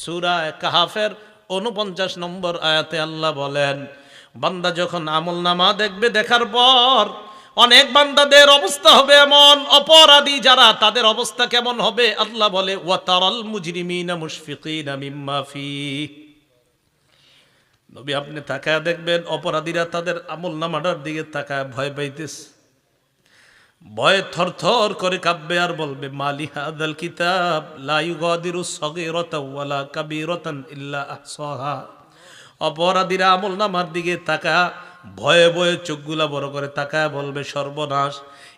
সূরা কাহাফের 49 নম্বর আয়াতে আল্লাহ বলেন, বান্দা যখন আমলনামা দেখবে, দেখার পর অনেক বান্দাদের অবস্থা হবে এমন, অপরাধী যারা তাদের অবস্থা কেমন হবে আল্লাহ বলে, ওয়াতারাল মুজরিমিনা মুশফিকিনা মিম্মা ফিহি। নবী আপনি তাকায় দেখবেন অপরাধীরা তাদের আমলনামাটার দিকে তাকায় ভয় পাইতেছে, ভয়ে থরথর করে কাঁপবে আর বলবে, মালি হাদাল কিতাব লা ইউগাদিরু সগীরাতাও ওয়ালা কাবীরাতান ইল্লা আহসাহা। অপরাধীরা আমলনামার দিকে তাকায় ভয়ে ভয়ে চোখগুলা বড় করে তাকায় বলবে, সর্বনাশ,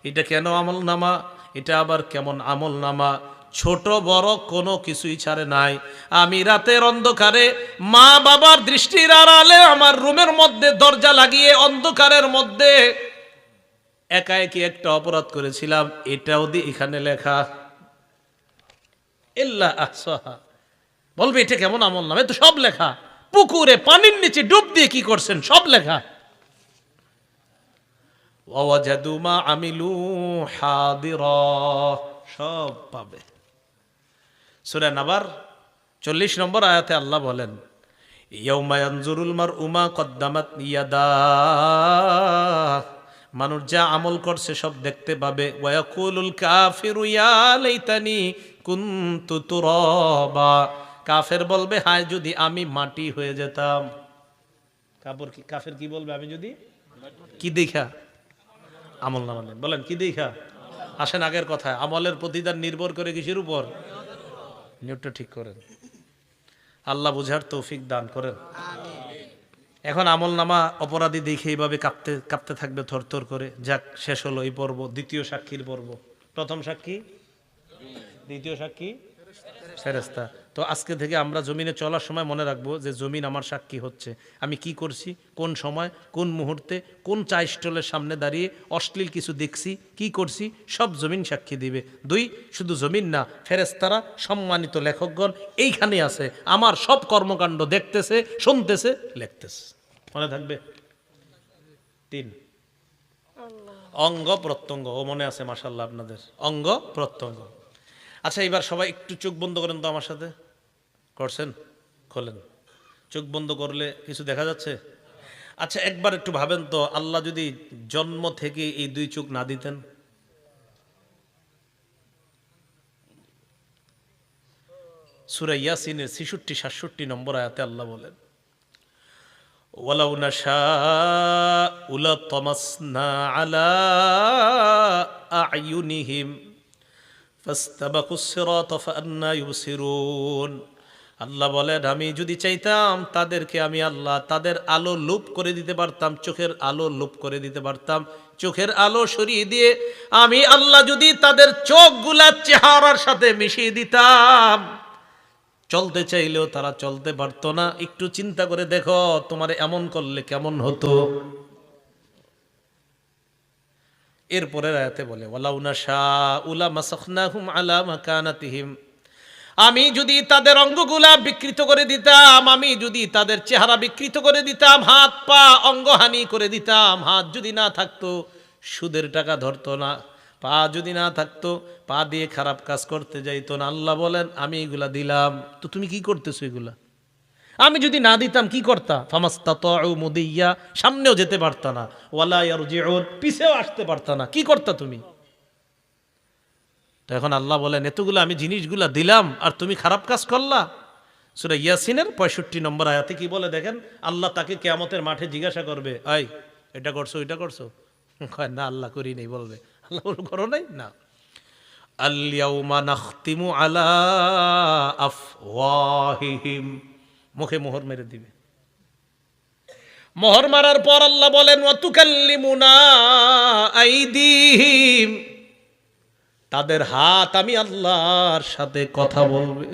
এটা কেন আমলনামা, এটা আবার কেমন আমলনামা, ছোট বড় কোনো কিছুই ছাড়ে নাই। আমি রাতের অন্ধকারে মা বাবার দৃষ্টির আড়ালে আমার রুমের মধ্যে দরজা লাগিয়ে অন্ধকারের মধ্যে একা একই একটা অপরাধ করেছিলাম, এটাও দিয়ে এখানে লেখা ইল্লা আহসাহা। বলবে এটা কেমন আমলনামা, তো সব লেখা, পুকুরে পানির নিচে ডুব দিয়ে কি করছেন সব লেখা। ওয়াজাদু মা আমিলু হাদিরা, সব পাবে। সূরা নাবার 40 নম্বর আয়াতে আল্লাহ বলেন, ইয়াউমা ইয়ানজুরুল মারউ মা কদ্দামাত ইয়াদাহ, মানুষ যা আমল করছে সব দেখতে পাবে। ওয়া ইয়াকুলুল কাফিরু ইয়া লাইতানি কুনতু তুরাবা, কাফের বলবে, হায় যদি আমি মাটি হয়ে যেতাম। কাফের কি বলবে, আমি যদি কি দেখা আমলনামা নেন, বলেন কি দেখা। আসেন আগের কথায়, আমলের প্রতিদান নির্ভর করে কিসের উপর, নিয়তটা ঠিক করেন। আল্লাহ বুঝার তৌফিক দান করেন। এখন আমলনামা অপরাধী দেখে এইভাবে কাঁপতে কাঁপতে থাকবে থরথর করে। যাক, শেষ হলো এই পর্ব, দ্বিতীয় সাক্ষীর পর্ব। প্রথম সাক্ষী, দ্বিতীয় সাক্ষী ফেরেশতা। তো আজকে থেকে আমরা জমিনে চলার সময় মনে রাখবো যে জমিন আমার সাক্ষী হচ্ছে। আমি কি করছি, কোন সময়, কোন মুহূর্তে, কোন চা স্টলের সামনে দাঁড়িয়ে অশ্লীল কিছু দেখছি, কি করছি, সব জমিন সাক্ষী দিবে। দুই, শুধু জমিন না, ফেরেশতারা সম্মানিত লেখকগণ এইখানে আছে, আমার সব কর্মকাণ্ড দেখতেছে, শুনতেছে, লিখতেছে। মনে থাকবে। তিন, অঙ্গ প্রত্যঙ্গ। ও মনে আছে মাশাআল্লাহ আপনাদের, অঙ্গ প্রত্যঙ্গ। আচ্ছা, এবার সবাই একটু চোখ বন্ধ করেন তো আমার সাথে। করছেন? খোলেন। চোখ বন্ধ করলে কিছু দেখা যাচ্ছে? আচ্ছা, একবার একটু ভাবেন তো, আল্লাহ যদি জন্ম থেকে এই দুই চোখ না দিতেন? সূরা ইয়াসিনের 66-67 নম্বর আয়াতে আল্লাহ বলেন, ওয়ালাউ নাশাউ লাতামাসনা আলা আ'য়ুনিহিম ফাস্তাবাকুস সিরাত ফাআন্না ইউবসিরুন। আল্লাহ বলেন, আমি যদি চাইতাম তাদেরকে আমি আল্লাহ তাদের আলো লোপ করে দিতে পারতাম, চোখের আলো লোপ করে দিতে পারতাম। চোখের আলো সরিয়ে দিয়ে আমি আল্লাহ যদি তাদের চোখগুলা চেহারার সাথে মিশিয়ে দিতাম, চলতে চাইলেও তারা চলতে পারতো না। একটু চিন্তা করে দেখো, তোমার এমন করলে কেমন হতো। এরপরের আয়াতে বলে, ওয়ালাউ নাশাউ লামাসাখনাহুম আলা মাকানাতিহিম, আমি যদি তাদের অঙ্গগুলা বিকৃত করে দিতাম, আমি যদি তাদের চেহারা বিকৃত করে দিতাম, হাত পা অঙ্গহানি করে দিতাম। হাত যদি না থাকতো সুদের টাকা ধরতো না, পা যদি না থাকতো পা দিয়ে খারাপ কাজ করতে যাইতো না। আল্লাহ বলেন, আমি এগুলা দিলাম, তো তুমি কি করতেছো এগুলা? আমি যদি না দিতাম কি করতা? ফামাস্তাতাউ মুদিয়া, সামনেও যেতে পারতা না, ওয়ালা ইয়ারজিউন, পিছেও আসতে পারতা না, কি করতা তুমি? তো এখন আল্লাহ বলেন, এতগুলো আমি জিনিসগুলা দিলাম আর তুমি খারাপ কাজ করলা। সূরা ইয়াসিনের 65 নম্বর আয়াতে কি বলে দেখেন, আল্লাহ তাকে কিয়ামতের মাঠে জিজ্ঞাসা করবে, এই এটা করছো, এটা করছো? কয় না আল্লাহ করি নাই। বলবে, আল্লাহ করো নাই? না। আল ইয়াউমা নাখতিমু আলা আফওয়াহিহিম, মুখে মোহর মেরে দিবে। মোহর মারার পর আল্লাহ বলেন, ওয়া তুকাল্লিমুনা আইদিহিম, তাদের হাত আমি আল্লাহর সাথে কথা বলবে।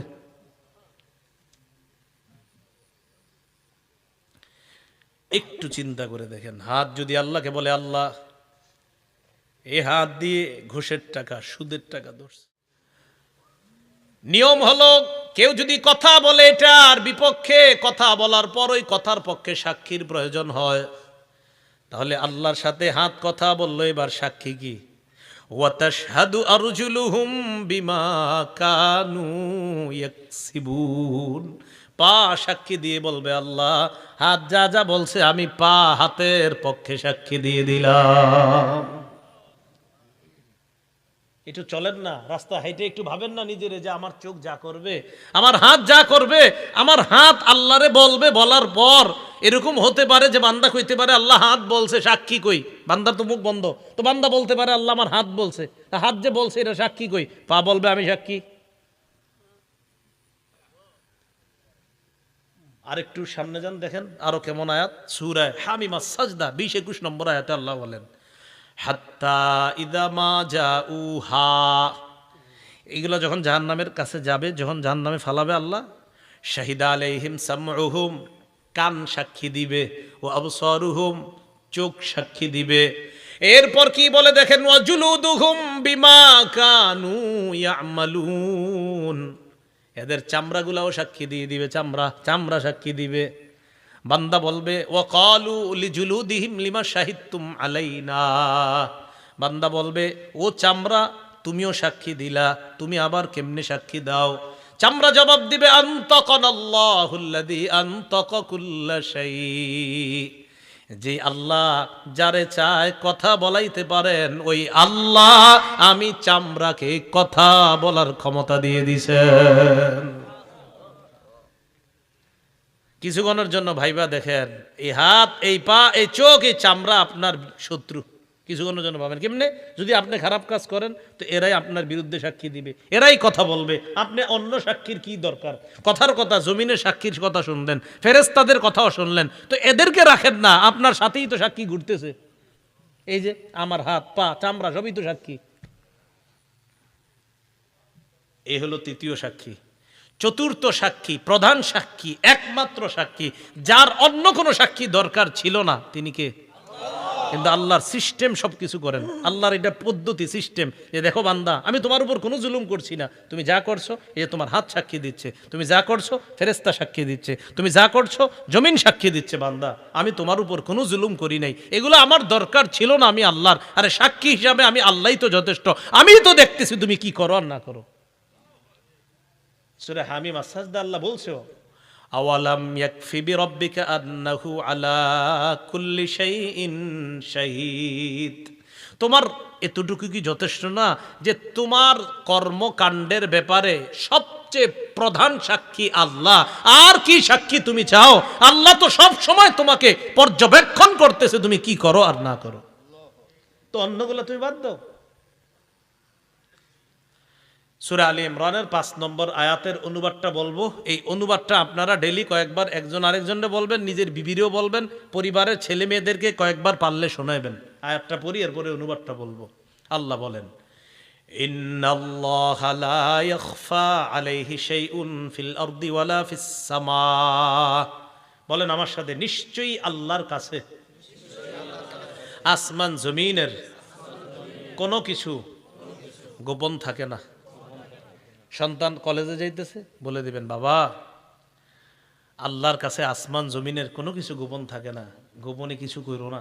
একটু চিন্তা করে দেখেন, হাত যদি আল্লাহকে বলে, আল্লাহ এই হাত দিয়ে ঘুষের টাকা, সুদের টাকা ধরছে। নিয়ম হলো, কেউ যদি কথা বলে এটার বিপক্ষে, কথা বলার পর ওই কথার পক্ষে সাক্ষীর প্রয়োজন হয়, তাহলে আল্লাহর সাথে হাত কথা বললো, এবার সাক্ষী কি? ওয়া তাশহাদু আরজুলুহুম বিমা কানু ইয়াকসিবুন। পা সাক্ষী দিয়ে বলবে আল্লাহ হাত যা যা বলছে আমি পা হাতের পক্ষে সাক্ষী দিয়ে দিলাম। একটু চলেন না, রাস্তা হাইটে একটু ভাবেন না নিজেরে যে আমার চোখ যা করবে, আমার হাত যা করবে, আমার হাত আল্লাহরে বলবে। বলার পর এরকম হতে পারে যে বান্দা কইতে পারে আল্লাহ হাত বলছে, সাক্ষী কই? বান্দার তো মুখ বন্ধ, তো বান্দা বলতে পারে আল্লাহ আমার হাত বলছে, তা হাত যে বলছে এটা সাক্ষী কই? পা বলবে আমি সাক্ষী। আরেকটু সামনে যান, দেখেন আরো কেমন আয়াত, সূরা হামিমা সাজদা 20-21 নম্বর আয়াতে আল্লাহ বলেন হাত্তা ইদা মা জাউহা, এগুলো যখন জাহান্নামের কাছে যাবে, যখন জাহান্নামে ফালাবে আল্লাহ, শাহিদা আলাইহিম সামউহুম, কান সাক্ষী দিবে, ও আবসারুহুম, চোখ সাক্ষী দিবে। এরপর কি বলে দেখেন, ওয়া জুলুদুহুম বিমা কানু ইয়ামালুন, এদের চামড়াগুলাও সাক্ষী দিয়ে দিবে, চামড়া সাক্ষী দিবে। বান্দা বলবে ওয়া ক্বালু লিজুলুদিহিম লিমা শাহিদতুম আলাইনা, বান্দা বলবে ও চামড়া তুমিও সাক্ষী দিলা, তুমি আবার কেমনে সাক্ষী দাও? চামড়া জবাব দিবে আনতাকানাল্লাহুল্লাযী আনতাকা কুল্লা শাই, যে আল্লাহ যারে চায় কথা বলাইতে পারেন ওই আল্লাহ আমি চামড়াকে কথা বলার ক্ষমতা দিয়ে দিছেন। কিছুক্ষণের জন্য ভাইবা দেখেন, এই হাত, এই পা, এই চোখ, এই চামড়া আপনার শত্রু। কিছুক্ষণের জন্য ভাবেন কেমনে, যদি আপনি খারাপ কাজ করেন তো এরাই আপনার বিরুদ্ধে সাক্ষী দিবে, এরাই কথা বলবে। আপনি অন্য সাক্ষীর কি দরকার? কথার কথা, জমিনের সাক্ষীর কথা শুনলেন, ফেরেশতাদের কথাও শুনলেন, তো এদেরকে রাখেন না, আপনার সাথেই তো সাক্ষী ঘুরতেছে। এই যে আমার হাত, পা, চামড়া সবই তো সাক্ষী। এই হলো তৃতীয় সাক্ষী। চতুর্থ সাক্ষী, প্রধান সাক্ষী, একমাত্র সাক্ষী, যার অন্য কোনো সাক্ষী দরকার ছিল না, তিনি কে? কিন্তু আল্লাহর সিস্টেম সবকিছু করেন, আল্লাহর এটা পদ্ধতি, সিস্টেম, যে দেখো বান্দা আমি তোমার উপর কোনো জুলুম করছি না, তুমি যা করছো এই যে তোমার হাত সাক্ষী দিচ্ছে, তুমি যা করছো ফেরেশতা সাক্ষী দিচ্ছে, তুমি যা করছো জমিন সাক্ষী দিচ্ছে, বান্দা আমি তোমার উপর কোনো জুলুম করি নাই, এগুলো আমার দরকার ছিল না, আমি আল্লাহর, আরে সাক্ষী হিসাবে আমি আল্লাহই তো যথেষ্ট, আমি তো দেখতেছি তুমি কি করো আর না করো। সূরা হামিম সাজদা আল্লাহ বলছো আওয়ালাম ইয়াকফি বিরাব্বিকা আন্নাহু আলা কুল্লি শাইইন শাহীদ, তোমার এতটুকু কি যথেষ্ট না যে তোমার কর্মকাণ্ডের ব্যাপারে সবচেয়ে প্রধান সাক্ষী আল্লাহ? আর কি সাক্ষী তুমি চাও? আল্লাহ তো সব সময় তোমাকে পর্যবেক্ষণ করতেছে তুমি কি করো আর না করো, তো অন্যগুলো তুমি বাদ দাও। সূরা আলী ইমরানের 5 নম্বর আয়াতের অনুবাদটা বলবো, এই অনুবাদটা আপনারা ডেলি কয়েকবার একজন আরেকজনকে বলবেন, নিজের বিবিরেও বলবেন, পরিবারের ছেলে মেয়েদেরকে কয়েকবার পারলে শোনাবেন। আয়াতটা পড়ি, এরপরে অনুবাদটা বলবো। আল্লাহ বলেন ইন্নাল্লাহা লা ইয়াখফা আলাইহি শাইউন ফিল আরদি ওয়ালা ফিস সামা, বলেন আমার সাথে, নিশ্চয়ই আল্লাহর কাছে আসমান জমিনের কোনো কিছু গোপন থাকে না। সন্তান কলেজে যাইতেছে, বলে দিবেন বাবা আল্লাহর কাছে আসমান জমিনের কোনো কিছু গোপন থাকে না, গোপনে কিছু করো না।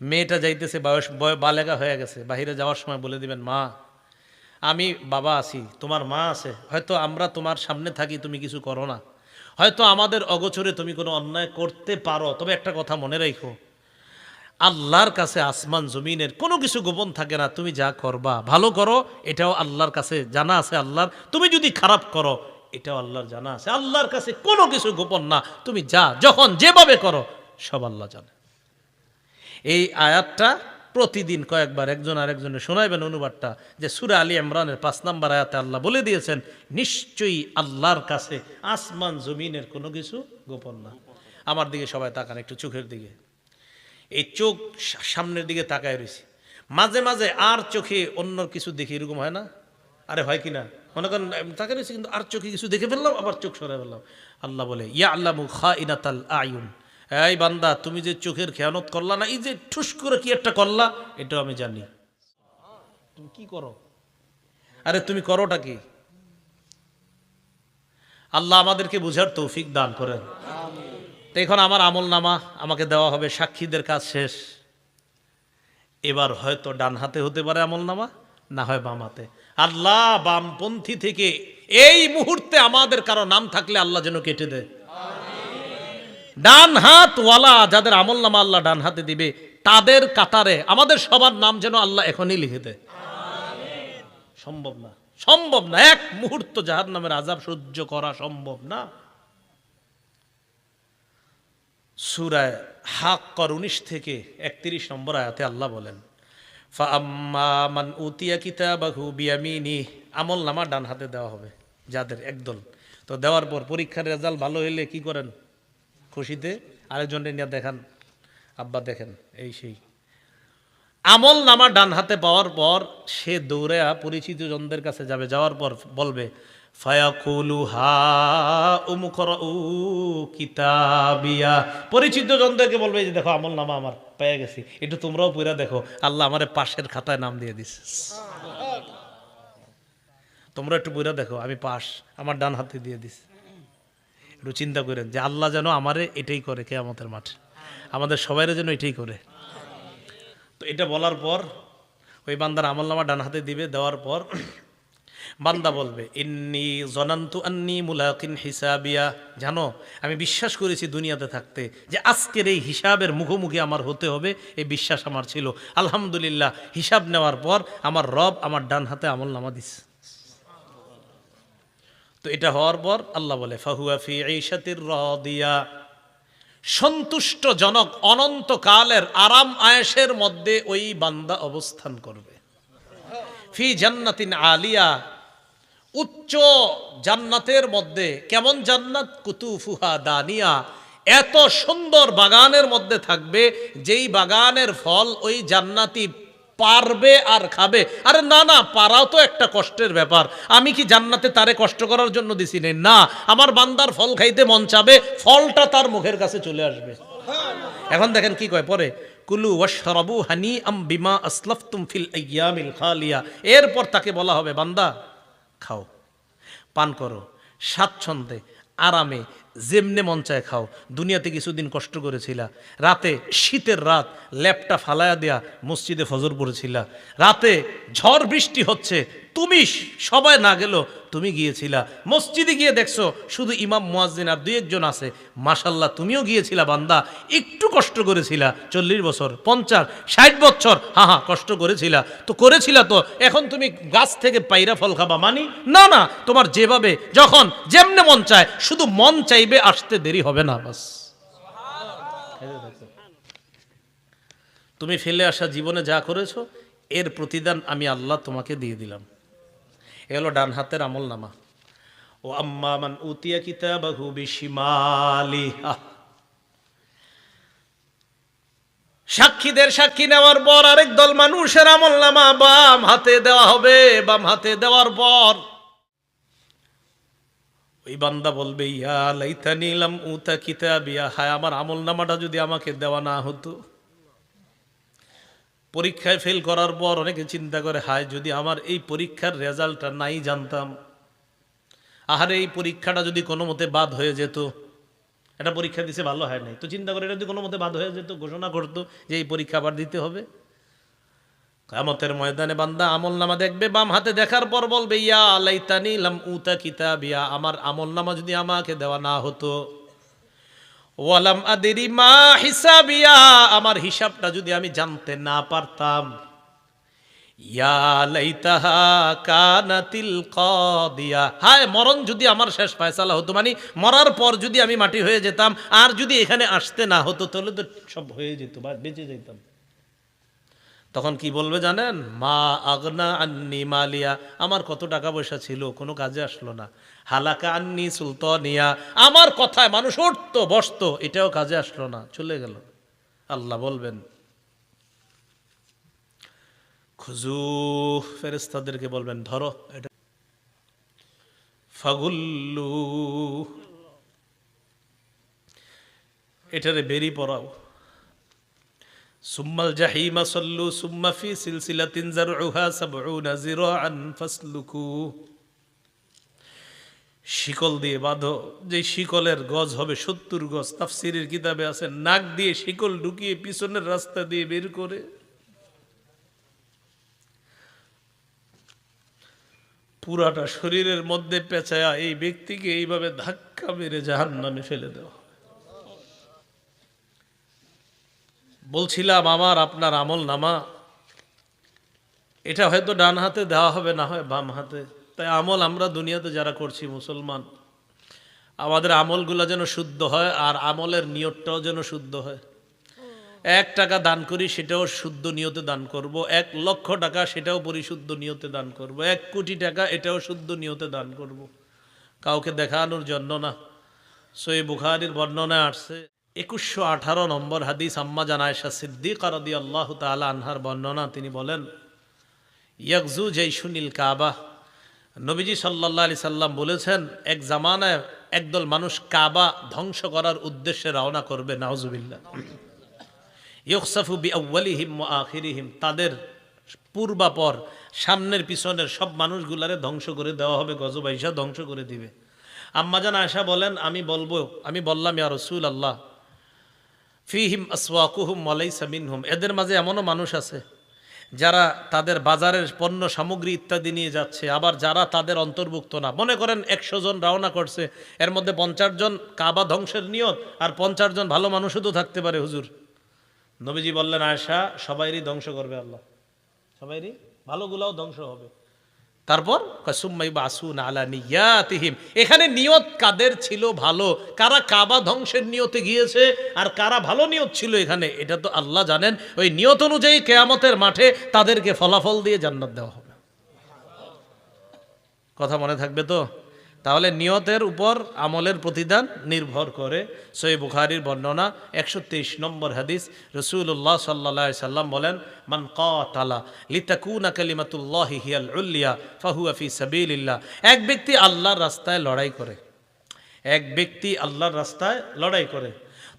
মেয়েটা যাইতেছে, বালেগা হয়ে গেছে, বাহিরে যাওয়ার সময় বলে দিবেন মা আমি বাবা আছি, তোমার মা আছে, হয়তো আমরা তোমার সামনে থাকি, তুমি কিছু করো না, হয়তো আমাদের অগোচরে তুমি কোনো অন্যায় করতে পারো, তবে একটা কথা মনে রাখো আল্লাহর কাছে আসমান জমিনের কোনো কিছু গোপন থাকে না, তুমি যা করবা ভালো করো এটাও আল্লাহর কাছে জানা আছে আল্লাহর, তুমি যদি খারাপ করো এটাও আল্লাহর জানা আছে, আল্লাহর কাছে কোনো কিছু গোপন না, তুমি যা যখন যেভাবে করো সব আল্লাহ জানে। এই আয়াতটা প্রতিদিন কয়েকবার একজন আরেকজনে শোনাইবেন অনুবাদটা, যে সূরা আলী ইমরানের 5 নম্বর আয়াতে আল্লাহ বলে দিয়েছেন নিশ্চয়ই আল্লাহর কাছে আসমান জমিনের কোনো কিছু গোপন না। আমার দিকে সবাই তাকান, একটু চোখের দিকে, এই চোখ সামনের দিকে তাকায় রয়েছে, মাঝে মাঝে আর চোখে অন্য কিছু দেখি, এরকম হয় না? আরে হয় কি না? মনে করেন তাকায় রয়েছে কিন্তু আর চোখে কিছু দেখে ফেললাম, আবার চোখ সরাই ফেললাম। আল্লাহ বলে ইয়ালামু খাইনাতাল আয়ুন, এই বান্দা তুমি যে চোখের খেয়ানত করলা না, এই যে ঠুস করে কি একটা করলা, এটাও আমি জানি। তুমি কি করো? আরে তুমি করোটা কি? আল্লাহ আমাদেরকে বুঝার তৌফিক দান করেন। তো এখন আমার আমল নামা আমাকে দেওয়া হবে, সাক্ষীদের কাজ শেষ, এবার হয়তো ডান হাতে হতে পারে আমলনামা, না হয় বাম হাতে। আল্লাহ বামপন্থী থেকে এই মুহূর্তে আমাদের কারো নাম থাকলে আল্লাহ যেন কেটে দেয়। ডান হাত ওয়ালা যাদের আমলনামা আল্লাহ ডান হাতে দিবে তাদের কাতারে আমাদের সবার নাম যেন আল্লাহ এখনই লিখে দেয়। সম্ভব না, সম্ভব না, এক মুহূর্ত জাহান্নামের আযাব সহ্য করা সম্ভব না। সূরা হাক্কার 19 থেকে 31 নম্বর আয়াতে আল্লাহ বলেন, ফাআম্মা মান উতিয়া কিতাবাহু বিয়ামিনি, আমলনামা ডান হাতে দেওয়া হবে যাদের একদল। তো দেওয়ার পর পরীক্ষার রেজাল্ট ভালো হইলে কি করেন? খুশিতে আরেকজনের নিয়ে দেখান, আব্বা দেখেন এই সেই। আমলনামা ডান হাতে পাওয়ার পর সে দৌড়ে পরিচিত জনদের কাছে যাবে, যাওয়ার পর বলবে ফায়াকুলু হা উমুকরাউ কিতাবিয়া, পরিচিত জনদেরকে বলবে যে দেখো আমলনামা আমার পেয়ে গেছি, একটু তোমরাও পড়া দেখো, আল্লাহ আমারে পাশের খাতায় নাম দিয়ে দিছে, তোমরা একটু পড়া দেখো আমি পাশ, আমার ডান হাতে দিয়ে দিছে। একটু চিন্তা করেন যে আল্লাহ যেন আমারে এটাই করে কিয়ামতের মাঠে, আমাদের সবাইরে যেন এটাই করে। তো এটা বলার পর ওই বান্দার আমলনামা ডান হাতে দিবে, দেওয়ার পর বান্দা বলবে ইন্নী জনান্তু আন্নী মুলাকিন হিসাবিয়া, জানো আমি বিশ্বাস করেছি দুনিয়াতে থাকতে যে আজকের এই হিসাবের মুখোমুখি আমার হতে হবে, এই বিশ্বাস আমার ছিল। আলহামদুলিল্লাহ হিসাব নেওয়ার পর আমার রব আমার ডান হাতে আমলনামা দিছে। তো এটা হওয়ার পর আল্লাহ বলে ফাহুয়া ফি ঈশাতির রাদিয়া, সন্তুষ্টজনক অনন্তকালের আরাম আয়েশের মধ্যে ওই বান্দা অবস্থান করবে। ফি জান্নাতিন আলিয়া, উচ্চ জান্নাতের মধ্যে। কেমন জান্নাত? কুতুফুহা দানিয়া, এত সুন্দর বাগানের মধ্যে থাকবে যেই বাগানের ফল ওই জান্নাতি পারবে আর খাবে। আরে না না, পারাও তো একটা কষ্টের ব্যাপার। আমি কি জান্নাতে তারে কষ্ট করার জন্য দিছি না, আমার বান্দার ফল খাইতে মন চাবে, ফলটা তার মুখের কাছে চলে আসবে। এখন দেখেন কি কয় পরে, কুলু ওয়াশরাবু হানিআম বিমা আসলাফতুম ফিল আইয়ামিল খালিয়া, এরপর তাকে বলা হবে বান্দা খাও, পান করো, স্বাচ্ছন্দ্যে আরামে যেমনে মন চায় খাও। দুনিয়াতে কিছুদিন কষ্ট করেছিলা, রাতে শীতের রাত ল্যাপটা ফালায়া দেয়া মসজিদে ফজর পড়েছিলা, রাতে ঝড় বৃষ্টি হচ্ছে, তুমি সবাই না গেল তুমি গিয়েছিলা, মসজিদে গিয়ে দেখছো শুধু ইমাম মুয়াজ্জিন আর 2-1 জন আছে, মাশাল্লাহ তুমিও গিয়েছিলা বান্দা, একটু কষ্ট করেছিলা, 40 বছর 50 60 বছর, হ্যাঁ কষ্ট করেছিলা তো করেছিলা, তো এখন তুমি গাছ থেকে পাইরা ফল খাবা মানি না, না তোমার যেভাবে যখন যেমনে মন চায়, শুধু মন চাইবে, আসতে দেরি হবে না, বাস। তুমি ফেলে আসা জীবনে যা করেছো এর প্রতিদান আমি আল্লাহ তোমাকে দিয়ে দিলাম। এ হলো ডান হাতের আমলনামা। ও আম্মা মান উতিয়া কিতাবাহু বিশিমালি, সাক্ষীদের সাক্ষী নেওয়ার পর আরেক দল মানুষের আমলনামা বাম হাতে দেওয়া হবে। বাম হাতে দেওয়ার পর ওই বান্দা বলবে ইয়া লাইতানি লাম উতা কিতাবিয়া, হায় আমার আমলনামাটা যদি আমাকে দেওয়া না হতো। পরীক্ষায় ফেল করার পর অনেকে চিন্তা করে হায় যদি আমার এই পরীক্ষার রেজাল্টটা নাই জানতাম, আহারে এই পরীক্ষাটা যদি কোনো মতে বাদ হয়ে যেত, এটা পরীক্ষা দিছে ভালো হয় নাই, তো চিন্তা করে এটা যদি কোনো মতে বাদ হয়ে যেত, ঘোষণা করতো যে এই পরীক্ষা আবার দিতে হবে। কিয়ামতের ময়দানে বান্দা আমলনামা দেখবে, বাম হাতে দেখার পর বলবে ইয়া লাইতানি লাম উতা কিতাবিয়া, আমার আমলনামা যদি আমাকে দেওয়া না হতো। ওয়ালাম আদরি মা হিসাবিয়া, আমার হিসাবটা যদি আমি জানতে না পারতাম। ইয়া লাইতাহা কানাতিল কাদিয়া, হায় মরণ যদি আমার শেষ ফয়সালা হতো, মানে মরার পর যদি আমি মাটি হয়ে যেতাম, আর যদি এখানে আসতে না হতো তাহলে তো সব হয়ে যেত বা বেঁচে যেতাম। তখন কি বলবে জানেন? মা আগনা আন্নি মালিয়া, আমার কত টাকা পয়সা ছিল কোনো কাজে আসলো না। হালাকা আন্নি সুলতানিয়া, আমার কথায় মানুষ উঠতো বসতো, এটাও কাজে আসলো না, চলে গেল। আল্লাহ বলবেন খুজু, ফেরেশতাদেরকে বলবেন ধরো এটা, ফাগুল্লু, এটারে বেরি পড়াও। সুম্মাল জাহিমা সাল্লু সুম্মা ফি সিলসিলাতিন যারউহা ৭০ যিরাআন ফাসলুকু, শিকল দিয়ে বাঁধো, যে শিকলের গজ হবে ৭০ গজ। তাফসীরের কিতাবে আছে নাক দিয়ে শিকল ঢুকিয়ে পিছনের রাস্তা দিয়ে বের করে পুরাটা শরীরের মধ্যে পেঁচায়া এই ব্যক্তিকে এইভাবে ধাক্কা মেরে জাহান্নামে ফেলে দেওয়া। বলছিলাম আমার আপনার আমল নামা এটা হয়তো ডান হাতে দেওয়া হবে, না হয় বাম হাতে। তাই আমল আমরা দুনিয়াতে যারা করছি মুসলমান, আমাদের আমলগুলো যেন শুদ্ধ হয়, আর আমলের নিয়তটাও যেন শুদ্ধ হয়। 1 টাকা দান করি, সেটাও শুদ্ধ নিয়তে দান করব। 1 লক্ষ টাকা, সেটাও পরিশুদ্ধ নিয়তে দান করব। 1 কোটি টাকা, এটাও শুদ্ধ নিয়তে দান করব, কাউকে দেখানোর জন্য না। সহিহ বুখারীর বর্ণনায় আসছে 2118 নম্বর হাদিস, আম্মা জান আয়েশা সিদ্দিকা রাদিয়াল্লাহু তাআলা আনহার বর্ণনা। তিনি বলেন, ইয়াগজু জাইশুনিল কাবা, নবীজি সাল্লাল্লাহু আলাইহি সাল্লাম বলেছেন, এক জামানায় একদল মানুষ কাবা ধ্বংস করার উদ্দেশ্যে রওনা করবে। নাউজুবিল্লাহ। ইউখসাফু বিআউয়ালিহিম ওয়া আখিরিহিম, তাদের পূর্বাপর সামনের পিছনের সব মানুষগুলারে ধ্বংস করে দেওয়া হবে, গজব আইসা ধ্বংস করে দিবে। আম্মা জান আয়েশা বলেন, আমি বললাম, ইয়া রাসূলুল্লাহ, ফিহিম আসওয়াকুহুম ওয়া লাইসা মিনহুম, এদের মাঝে এমনও মানুষ আছে যারা তাদের বাজারের পণ্য সামগ্রী ইত্যাদি নিয়ে যাচ্ছে, আবার যারা তাদের অন্তর্ভুক্ত না। মনে করেন 100 জন রওনা করছে, এর মধ্যে 50 জন কাবা ধ্বংসের নিয়ত, আর 50 জন ভালো মানুষও তো থাকতে পারে হুজুর। নবীজি বললেন, আয়েশা, সবাইরই ধ্বংস করবে আল্লাহ, সবাইরই, ভালোগুলাও ধ্বংস হবে। তারপর এখানে নিয়ত কাদের ছিল ভালো, কারা কাবা ধ্বংসের নিয়তে গিয়েছে আর কারা ভালো নিয়ত ছিল এখানে, এটা তো আল্লাহ জানেন। ওই নিয়ত অনুযায়ী কিয়ামতের মাঠে তাদেরকে ফলাফল দিয়ে জান্নাত দেওয়া হবে। কথা মনে থাকবে তো? তাহলে নিয়তের উপর আমলের প্রতিদান নির্ভর করে। সহিহ বুখারীর বর্ণনা 123 নম্বর হাদিস, রাসূলুল্লাহ সাল্লাল্লাহু আলাইহি সাল্লাম বলেন, মান কাতালা লিতাকুনা কালিমাতুল্লাহি হিয়াল উলিয়া ফাহুয়া ফি সাবিলিল্লাহ। এক ব্যক্তি আল্লাহর রাস্তায় লড়াই করে, এক ব্যক্তি আল্লাহর রাস্তায় লড়াই করে।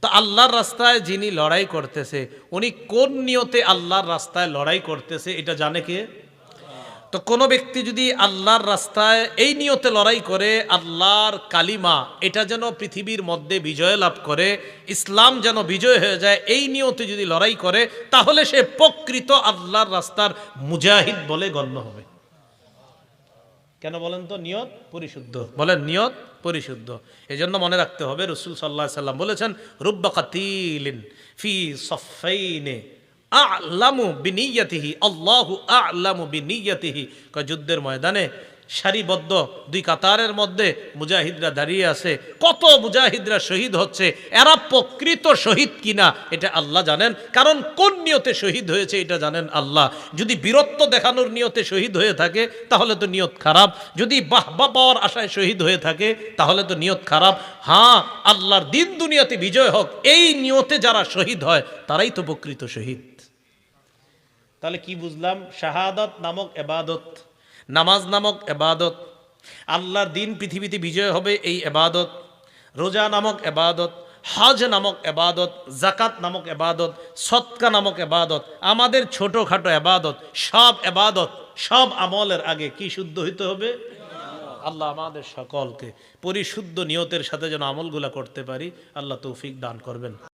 তো আল্লাহর রাস্তায় যিনি লড়াই করতেছে, উনি কোন নিয়তে আল্লাহর রাস্তায় লড়াই করতেছে এটা জানে কে? তো কোনো ব্যক্তি যদি আল্লাহর রাস্তায় এই নিয়তে লড়াই করে, আল্লাহর কালিমা এটা যেন পৃথিবীর মধ্যে বিজয় লাভ করে, ইসলাম যেন বিজয় হয়ে যায়, এই নিয়তে যদি লড়াই করে, তাহলে সে প্রকৃত আল্লাহর রাস্তার মুজাহিদ বলে গণ্য হবে। কেন বলেন তো? নিয়ত পরিশুদ্ধ। বলেন, নিয়ত পরিশুদ্ধ। এই জন্য মনে রাখতে হবে, রাসূল সাল্লাল্লাহু আলাইহি সাল্লাম বলেছেন, রুব্বা কাতিলিন ফি সাফাইনে আ'লামু বিনিয়াতিহি আল্লাহু আ'লামু বিনিয়াতিহি। যুদ্ধের ময়দানে সারিবদ্ধ 2 কাতারের মধ্যে মুজাহিদরা দাঁড়িয়ে আছে, কত মুজাহিদরা শহীদ হচ্ছে, এরা প্রকৃত শহীদ কিনা এটা আল্লাহ জানেন। কারণ কোন নিয়তে শহীদ হয়েছে এটা জানেন আল্লাহ। যদি বীরত্ব দেখানোর নিয়তে শহীদ হয়ে থাকে তাহলে তো নিয়ত খারাপ, যদি বাহবা পাওয়ার আশায় শহীদ হয়ে থাকে তাহলে তো নিয়ত খারাপ। হ্যাঁ, আল্লাহর দিন দুনিয়াতে বিজয় হোক, এই নিয়তে যারা শহীদ হয় তারাই তো প্রকৃত শহীদ। তাহলে কি বুঝলাম? শাহাদাত নামক ইবাদত, নামাজ নামক ইবাদত, আল্লাহর দিন পৃথিবীতে বিজয় হবে এই ইবাদত, রোজা নামক ইবাদত, হজ নামক ইবাদত, যাকাত নামক ইবাদত, সদকা নামক ইবাদত, আমাদের ছোটখাটো ইবাদত, সব ইবাদত, সব আমলের আগে কি শুদ্ধ হইতে হবে? আল্লাহ আমাদের সকলকে পরিশুদ্ধ নিয়তের সাথে যেন আমলগুলা করতে পারি, আল্লাহ তৌফিক দান করবেন।